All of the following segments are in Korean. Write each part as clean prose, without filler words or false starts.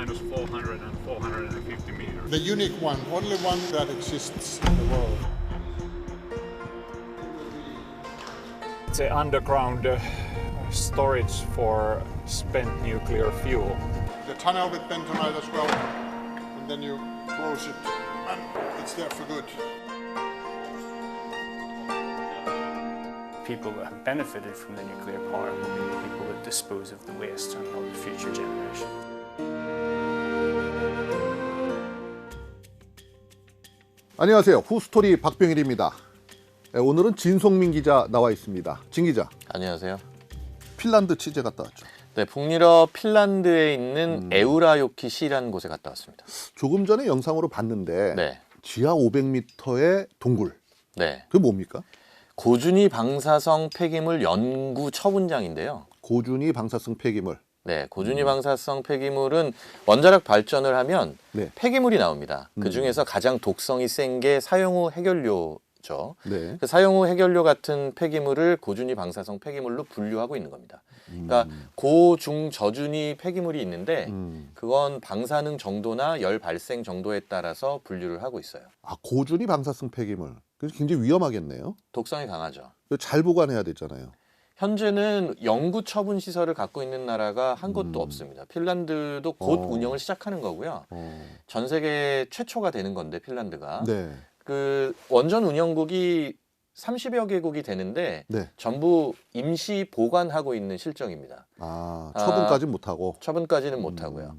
minus 400 and 450 meters. The unique one, only one that exists in the world. It's an underground storage for spent nuclear fuel. The tunnel with bentonite as well, and then you close it, and it's there for good. People that have benefited from the nuclear power will be the people that dispose of the waste and not the future generation. 안녕하세요. 후스토리 박병일입니다. 오늘은 진송민 기자 나와 있습니다. 진 기자. 안녕하세요. 핀란드 취재 갔다 왔죠. 네, 북유럽 핀란드에 있는 에우라요키 시라는 곳에 갔다 왔습니다. 조금 전에 영상으로 봤는데 네. 지하 500m의 동굴. 네. 그게 뭡니까? 고준위 방사성 폐기물 연구 처분장인데요. 고준위 방사성 폐기물. 네, 고준위 방사성 폐기물은 원자력 발전을 하면 네. 폐기물이 나옵니다. 그 중에서 가장 독성이 센 게 사용 후 해결료죠. 네. 그 사용 후 해결료 같은 폐기물을 고준위 방사성 폐기물로 분류하고 있는 겁니다. 그러니까 고, 중, 저준위 폐기물이 있는데 그건 방사능 정도나 열 발생 정도에 따라서 분류를 하고 있어요. 아, 고준위 방사성 폐기물. 그래서 굉장히 위험하겠네요. 독성이 강하죠. 잘 보관해야 되잖아요. 현재는 연구 처분 시설을 갖고 있는 나라가 한 곳도 없습니다. 핀란드도 곧 운영을 시작하는 거고요. 전 세계 최초가 되는 건데 핀란드가 네. 그 원전 운영국이 30여 개국이 되는데 네. 전부 임시 보관하고 있는 실정입니다. 아, 처분까지는 못하고. 처분까지는 못하고요.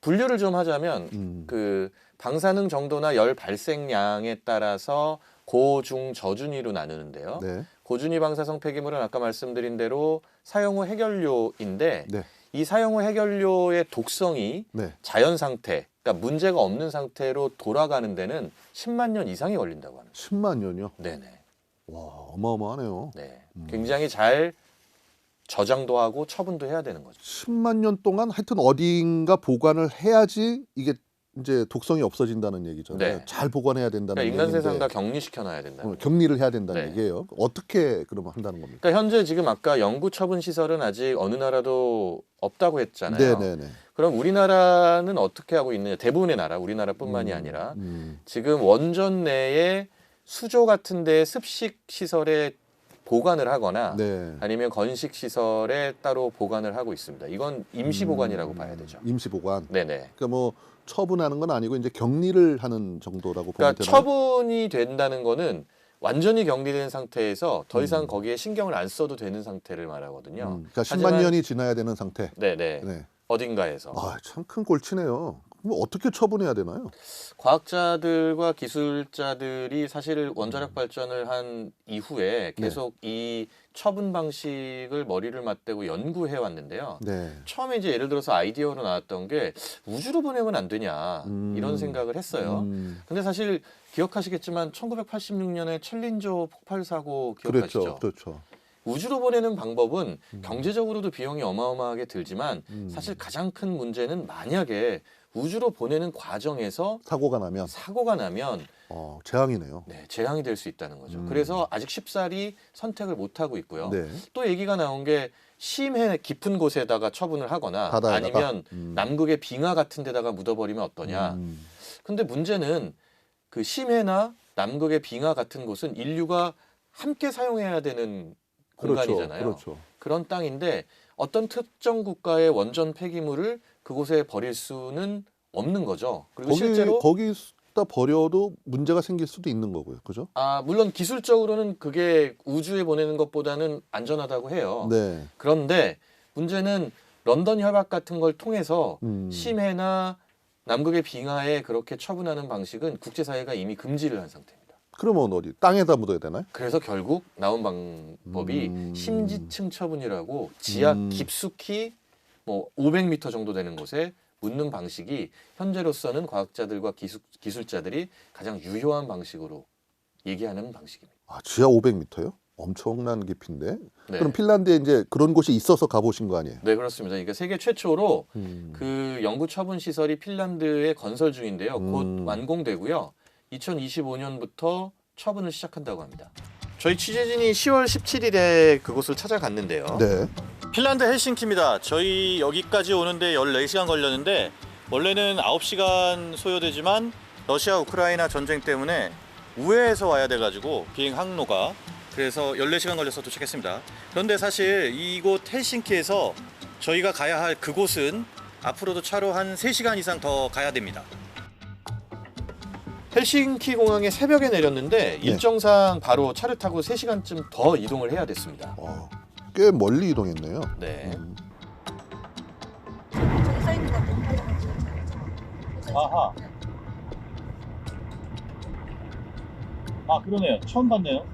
분류를 좀 하자면 그 방사능 정도나 열 발생량에 따라서 고, 중, 저준위로 나누는데요. 네. 고준위 방사성 폐기물은 아까 말씀드린 대로 사용 후 해결료인데 네. 이 사용 후 해결료의 독성이 네. 자연 상태, 그러니까 문제가 없는 상태로 돌아가는 데는 10만 년 이상이 걸린다고 합니다. 10만 년이요? 네네. 와, 어마어마하네요. 네. 굉장히 잘 저장도 하고 처분도 해야 되는 거죠. 10만 년 동안 하여튼 어딘가 보관을 해야지 이게 이제 독성이 없어진다는 얘기잖아요. 네. 잘 보관해야 된다는 그러니까 인간 얘기인데 세상과 격리시켜놔야 된다. 격리를 해야 된다는 네. 얘기예요. 어떻게 그러면 한다는 겁니까? 그러니까 현재 지금 아까 연구 처분 시설은 아직 어느 나라도 없다고 했잖아요. 네네네. 그럼 우리나라는 어떻게 하고 있느냐? 대부분의 나라, 우리나라뿐만이 아니라 지금 원전 내에 수조 같은 데 습식 시설에 보관을 하거나 네. 아니면 건식 시설에 따로 보관을 하고 있습니다. 이건 임시 보관이라고 봐야 되죠. 임시 보관. 네네. 그러니까 뭐 처분하는 건 아니고 이제 격리를 하는 정도라고 보면 그러니까 되나요? 처분이 된다는 거는 완전히 격리된 상태에서 더 이상 거기에 신경을 안 써도 되는 상태를 말하거든요. 그러니까 10만 하지만 년이 지나야 되는 상태. 네네. 네. 어딘가에서. 아, 참 큰 골치네요. 그럼 어떻게 처분해야 되나요? 과학자들과 기술자들이 사실 원자력 발전을 한 이후에 계속 이 처분 방식을 머리를 맞대고 연구해 왔는데요. 네. 처음에 이제 예를 들어서 아이디어로 나왔던 게 우주로 보내면 안 되냐 이런 생각을 했어요. 근데 사실 기억하시겠지만 1986년에 챌린저 폭발 사고 기억하시죠? 그렇죠. 그렇죠. 우주로 보내는 방법은 경제적으로도 비용이 어마어마하게 들지만 사실 가장 큰 문제는 만약에 우주로 보내는 과정에서 사고가 나면 재앙이네요. 네, 재앙이 될 수 있다는 거죠. 그래서 아직 쉽사리 선택을 못 하고 있고요. 네. 또 얘기가 나온 게 심해 깊은 곳에다가 처분을 하거나 바다에다가? 아니면 남극의 빙하 같은 데다가 묻어버리면 어떠냐. 근데 문제는 그 심해나 남극의 빙하 같은 곳은 인류가 함께 사용해야 되는 공간이잖아요. 그렇죠. 그런 땅인데 어떤 특정 국가의 원전 폐기물을 그곳에 버릴 수는 없는 거죠. 그리고 실제로 거기다 버려도 문제가 생길 수도 있는 거고요. 그죠? 물론 기술적으로는 그게 우주에 보내는 것보다는 안전하다고 해요. 네. 그런데 문제는 런던 협약 같은 걸 통해서 심해나 남극의 빙하에 그렇게 처분하는 방식은 국제사회가 이미 금지를 한 상태입니다. 그러면 어디 땅에다 묻어야 되나요? 그래서 결국 나온 방법이 심지층 처분이라고 지하 깊숙이 뭐 500m 정도 되는 곳에 묻는 방식이 현재로서는 과학자들과 기술자들이 가장 유효한 방식으로 얘기하는 방식입니다. 아, 지하 500m요? 엄청난 깊이인데. 네. 그럼 핀란드에 이제 그런 곳이 있어서 가보신 거 아니에요? 네, 그렇습니다. 그러니까 세계 최초로 그 연구 처분 시설이 핀란드에 건설 중인데요. 곧 완공되고요. 2025년부터 처분을 시작한다고 합니다. 저희 취재진이 10월 17일에 그곳을 찾아갔는데요. 네. 핀란드 헬싱키입니다. 저희 여기까지 오는데 14시간 걸렸는데 원래는 9시간 소요되지만 러시아 우크라이나 전쟁 때문에 우회해서 와야 돼가지고 비행 항로가 그래서 14시간 걸려서 도착했습니다. 그런데 사실 이곳 헬싱키에서 저희가 가야 할 그곳은 앞으로도 차로 한 3시간 이상 더 가야 됩니다. 헬싱키 공항에 새벽에 내렸는데 일정상 바로 차를 타고 3시간쯤 더 이동을 해야 됐습니다. 꽤 멀리 이동했네요. 네. 저기 써 있는 것 같아요. 아하. 아 그러네요. 처음 봤네요.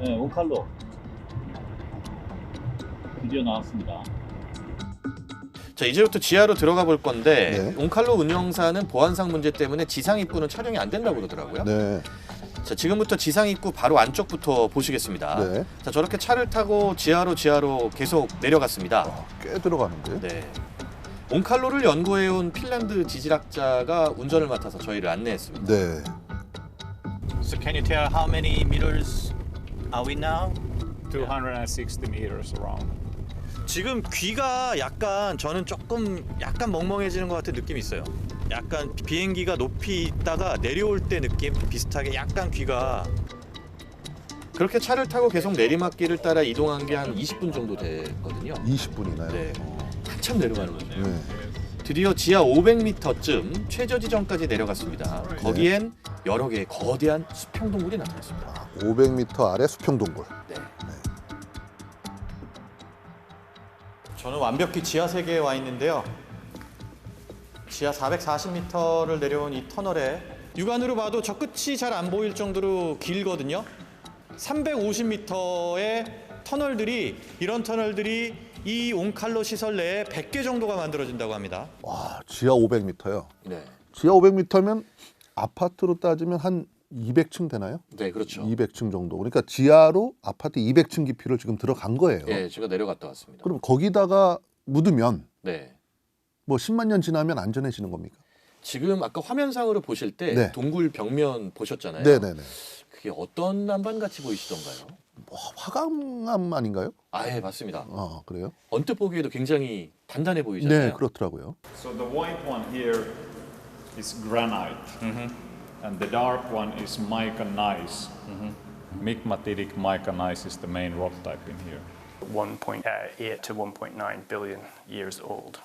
네, 온칼로 드디어 나왔습니다. 자, 이제부터 지하로 들어가 볼 건데 네. 온칼로 운영사는 보안상 문제 때문에 지상 입구는 촬영이 안 된다고 그러더라고요. 네. 자, 지금부터 지상 입구 바로 안쪽부터 보시겠습니다. 네. 자, 저렇게 차를 타고 지하로 계속 내려갔습니다. 꽤 들어가는데. 네. 온칼로를 연구해온 핀란드 지질학자가 운전을 맡아서 저희를 안내했습니다. 네. So can you tell how many meters are we now? 260 meters around. 지금 귀가 약간 저는 약간 멍멍해지는 것 같은 느낌이 있어요. 약간 비행기가 높이 있다가 내려올 때 느낌 비슷하게 약간 귀가 그렇게 차를 타고 계속 내리막길을 따라 이동한 게 한 20분 정도 됐거든요. 20분이나요? 네. 한참 내려가는 거예요. 네. 드디어 지하 500m쯤 최저 지점까지 내려갔습니다. 거기엔 여러 개의 거대한 수평 동굴이 나타났습니다. 500m 아래 수평 동굴. 네. 저는 완벽히 지하 세계에 와 있는데요. 지하 440m를 내려온 이 터널에 육안으로 봐도 저 끝이 잘 안 보일 정도로 길거든요. 350m의 터널들이 이런 터널들이 이 온칼로 시설 내에 100개 정도가 만들어진다고 합니다. 와, 지하 500m요. 네. 지하 500m면 아파트로 따지면 한 200층 되나요? 네, 그렇죠. 200층 정도. 그러니까 지하로 아파트 200층 깊이를 지금 들어간 거예요. 예, 제가 내려갔다 왔습니다. 그럼 거기다가 묻으면 네. 뭐 10만 년 지나면 안전해지는 겁니까? 지금 아까 화면상으로 보실 때 네. 동굴 벽면 보셨잖아요. 네네네. 그게 어떤 난반 같이 보이시던가요? 뭐 화강암 아닌가요? 아, 예, 맞습니다. 그래요? 언뜻 보기에도 굉장히 단단해 보이잖아요. 네, 그렇더라고요. So the white one here is granite, and the dark one is mica gneiss. Migmatic mica gneiss is the main rock type in here. 1.8 to 1.9 billion years old.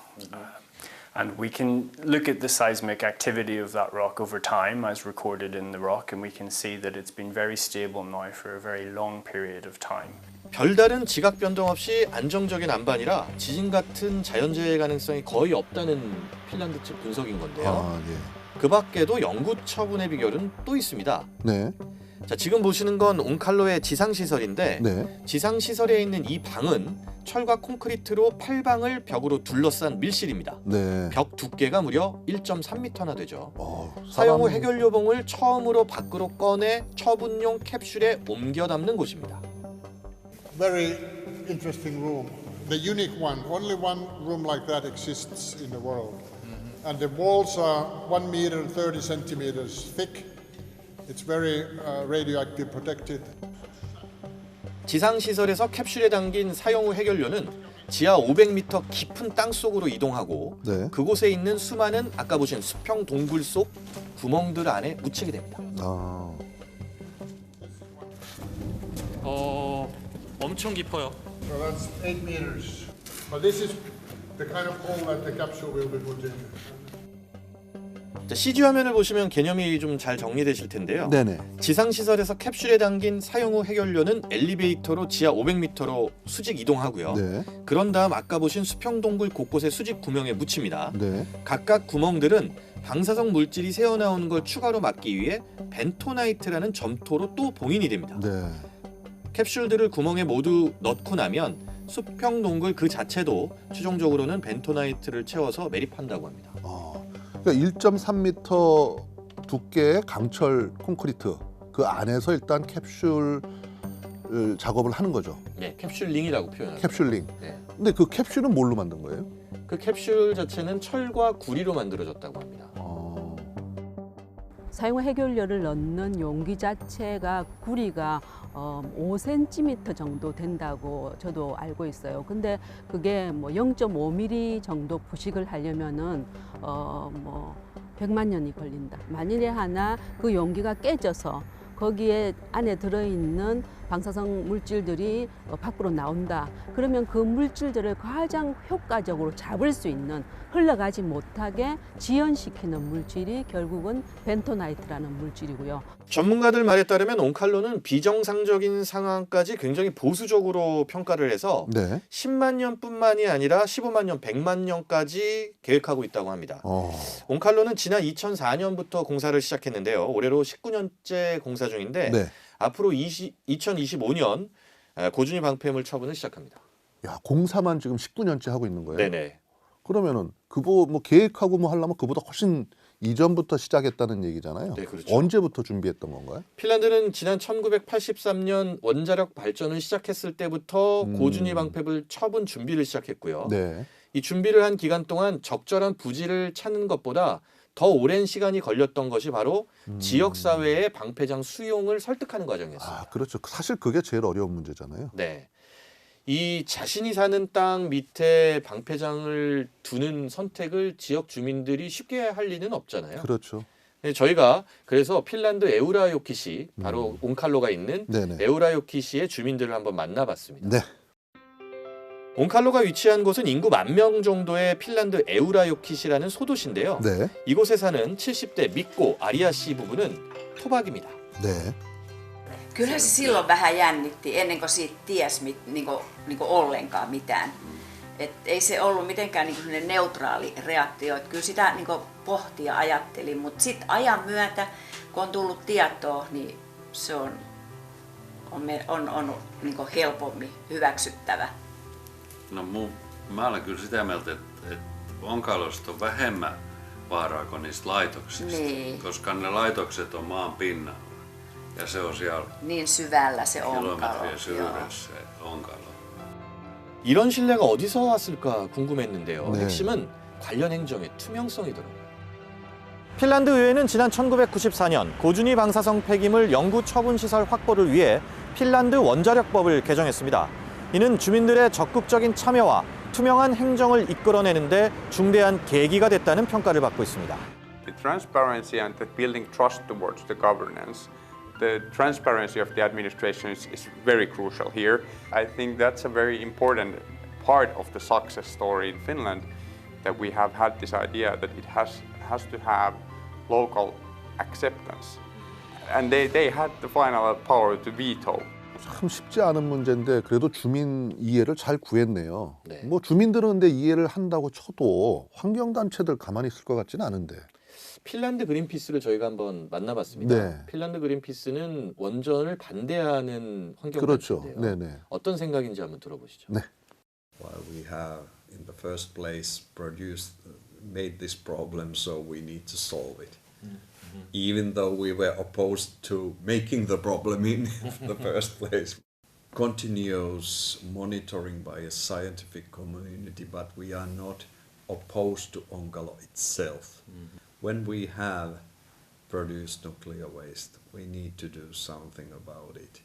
And we can look at the seismic activity of that rock over time as recorded in the rock, and we can see that it's been very stable now for a very long period of time. 별다른 지각 변동 없이 안정적인 안반이라 지진 같은 자연재해 가능성이 거의 없다는 핀란드 측 분석인 건데요. 예. 그 밖에도 연구 처분의 비결은 또 있습니다. 네. 자, 지금 보시는 건 온칼로의 지상시설인데 네. 지상시설에 있는 이 방은 철과 콘크리트로 8방을 벽으로 둘러싼 밀실입니다. 네. 벽 두께가 무려 1.3m나 되죠. 사람- 사용 후 해결요봉을 처음으로 밖으로 꺼내 처분용 캡슐에 옮겨 담는 곳입니다. Very interesting room. The unique one. Only one room like that exists in the world. And the walls are 1 meter and 30 centimeters thick. It's very radioactive protected. 지상시설에서 캡슐에 담긴 사용 후 해결료는 지하 500m 깊은 땅 속으로 이동하고 네. 그곳에 있는 수많은 아까 보신 수평 동굴 속 구멍들 안에 묻히게 됩니다. 엄청 깊어요. So that's 8 meters. But this is the kind of hole that the capsule will be put in. 자, CG 화면을 보시면 개념이 좀 잘 정리되실 텐데요. 네네. 지상시설에서 캡슐에 담긴 사용 후 해결료는 엘리베이터로 지하 500m로 수직 이동하고요. 네. 그런 다음 아까 보신 수평 동굴 곳곳에 수직 구멍에 묻힙니다. 네. 각각 구멍들은 방사성 물질이 새어나오는 걸 추가로 막기 위해 벤토나이트라는 점토로 또 봉인이 됩니다. 네. 캡슐들을 구멍에 모두 넣고 나면 수평 동굴 그 자체도 최종적으로는 벤토나이트를 채워서 매립한다고 합니다. 그러니까 1.3m 두께의 강철 콘크리트 그 안에서 일단 캡슐 작업을 하는 거죠. 네, 캡슐링이라고 표현합니다. 캡슐링. 네. 근데 그 캡슐은 뭘로 만든 거예요? 그 캡슐 자체는 철과 구리로 만들어졌다고 합니다. 사용 해결료를 넣는 용기 자체가 구리가 5cm 정도 된다고 저도 알고 있어요. 근데 그게 뭐 0.5mm 정도 부식을 하려면은 뭐 100만 년이 걸린다. 만일에 하나 그 용기가 깨져서 거기에 안에 들어있는 방사성 물질들이 밖으로 나온다. 그러면 그 물질들을 가장 효과적으로 잡을 수 있는, 흘러가지 못하게 지연시키는 물질이 결국은 벤토나이트라는 물질이고요. 전문가들 말에 따르면 온칼로는 비정상적인 상황까지 굉장히 보수적으로 평가를 해서 네. 10만 년뿐만이 아니라 15만 년, 100만 년까지 계획하고 있다고 합니다. 온칼로는 지난 2004년부터 공사를 시작했는데요. 올해로 19년째 공사 중인데 네. 앞으로 2025년 고준위 방패물 처분을 시작합니다. 야, 공사만 지금 19년째 하고 있는 거예요? 네네. 그러면은 그거 뭐 계획하고 뭐 하려면 그보다 훨씬 이전부터 시작했다는 얘기잖아요. 네, 그렇죠. 언제부터 준비했던 건가요? 핀란드는 지난 1983년 원자력 발전을 시작했을 때부터 고준위 방패물 처분 준비를 시작했고요. 네. 이 준비를 한 기간 동안 적절한 부지를 찾는 것보다 더 오랜 시간이 걸렸던 것이 바로 지역사회의 방패장 수용을 설득하는 과정이었습니다. 아, 그렇죠. 사실 그게 제일 어려운 문제잖아요. 네. 이 자신이 사는 땅 밑에 방패장을 두는 선택을 지역 주민들이 쉽게 할 리는 없잖아요. 그렇죠. 네, 저희가 그래서 핀란드 에우라요키시, 바로 온칼로가 있는 네네. 에우라요키시의 주민들을 한번 만나봤습니다. 네. 온칼로가 위치한 곳은 인구 10,000명 정도의 핀란드 에우라요키시라는 소도시인데요. 네. 이곳에 사는 70대 미꼬 아리아씨 부부는 토박입니다. 네. Kyllä se silloin vähän jännitti ennen kuin siitä tiesi niinku ollenkaan mitään. Et ei se ollut mitenkään niinku neutraali reaktio. Et kyllä sitä niinku pohti ja ajatteli, mutta sitten ajan myötä, kun on tullut tietoa, niin se on niinku helpommin hyväksyttävä. No mä olen kyllä sitä mieltä, että onkalosta on vähemmän vaaraa kuin niistä laitoksista, Niin. koska ne laitokset on maan pinnalla ja se on siellä Niin syvällä se onkalo. kilometrien syvyydessä se onkalo. 이런 신뢰가 어디서 왔을까 궁금했는데요. 네. 핵심은 관련 행정의 투명성이더라고요. 핀란드 의회는 지난 1994년 고준위 방사성 폐기물 영구 처분 시설 확보를 위해 핀란드 원자력법을 개정했습니다. 이는 주민들의 적극적인 참여와 투명한 행정을 이끌어내는데 중대한 계기가 됐다는 평가를 받고 있습니다. The transparency and the building trust towards the governance, the transparency of the administration is very crucial here. I think that's a very important part of the success story in Finland, that we have had this idea that it has to have local acceptance. And they had the final power to veto. 참 쉽지 않은 문제인데 그래도 주민 이해를 잘 구했네요. 네. 뭐 주민들은 근데 이해를 한다고 쳐도 환경단체들 가만히 있을 것 같지는 않은데. 핀란드 그린피스를 저희가 한번 만나봤습니다. 네. 핀란드 그린피스는 원전을 반대하는 그렇죠. 환경단체인데요. 네네. 어떤 생각인지 한번 들어보시죠. 네. While we have in the first place made this problem, so we need to solve it. Even though we were opposed to making the problem in the first place. Continuous monitoring by a scientific community, but we are not opposed to Onkalo itself. When we have produced nuclear waste, we need to do something about it.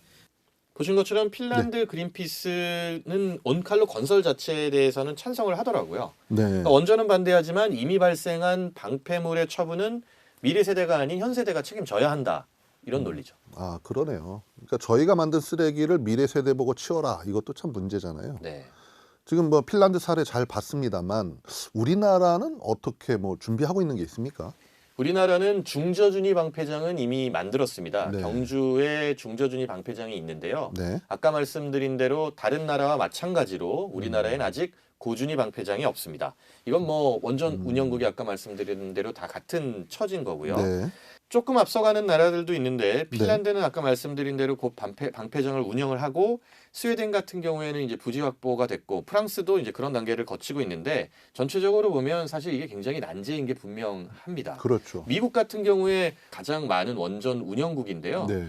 보신 것처럼 핀란드 그린피스는 온칼로 건설 자체에 대해서는 찬성을 하더라고요. 네. 그러니까 원전은 반대하지만 이미 발생한 방패물의 처분은 미래 세대가 아닌 현 세대가 책임져야 한다. 이런 논리죠. 아, 그러네요. 그러니까 저희가 만든 쓰레기를 미래 세대 보고 치워라. 이것도 참 문제잖아요. 네. 지금 뭐 핀란드 사례 잘 봤습니다만 우리나라는 어떻게 뭐 준비하고 있는 게 있습니까? 우리나라는 중저준위 방패장은 이미 만들었습니다. 네. 경주에 중저준위 방패장이 있는데요. 네. 아까 말씀드린 대로 다른 나라와 마찬가지로 우리나라엔 아직 고준위 방패장이 없습니다. 이건 뭐 원전 운영국이 아까 말씀드린 대로 다 같은 처진 거고요. 네. 조금 앞서가는 나라들도 있는데 핀란드는 아까 말씀드린 대로 곧 방패장을 운영을 하고 스웨덴 같은 경우에는 이제 부지 확보가 됐고 프랑스도 이제 그런 단계를 거치고 있는데 전체적으로 보면 사실 이게 굉장히 난제인 게 분명합니다. 그렇죠. 미국 같은 경우에 가장 많은 원전 운영국인데요. 네.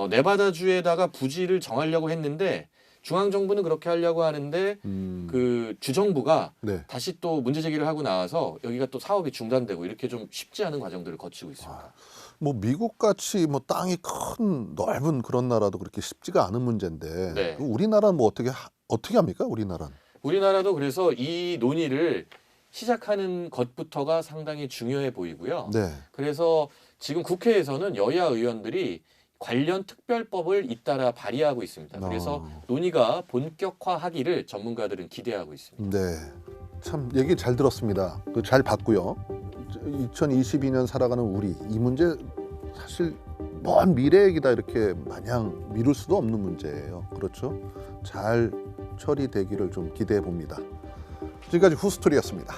네바다주에다가 부지를 정하려고 했는데 중앙정부는 그렇게 하려고 하는데 그 주정부가 네. 다시 또 문제 제기를 하고 나와서 여기가 또 사업이 중단되고 이렇게 좀 쉽지 않은 과정들을 거치고 있습니다. 뭐 미국 같이 뭐 땅이 큰 넓은 그런 나라도 그렇게 쉽지가 않은 문제인데 네. 우리나라는 뭐 어떻게 합니까? 우리나라도 그래서 이 논의를 시작하는 것부터가 상당히 중요해 보이고요. 네. 그래서 지금 국회에서는 여야 의원들이 관련 특별법을 잇따라 발의하고 있습니다. 그래서 논의가 본격화하기를 전문가들은 기대하고 있습니다. 네. 참 얘기 잘 들었습니다. 잘 봤고요. 2022년 살아가는 우리 이 문제 사실 먼 미래 얘기다 이렇게 마냥 미룰 수도 없는 문제예요. 그렇죠? 잘 처리되기를 좀 기대해 봅니다. 지금까지 후스토리였습니다.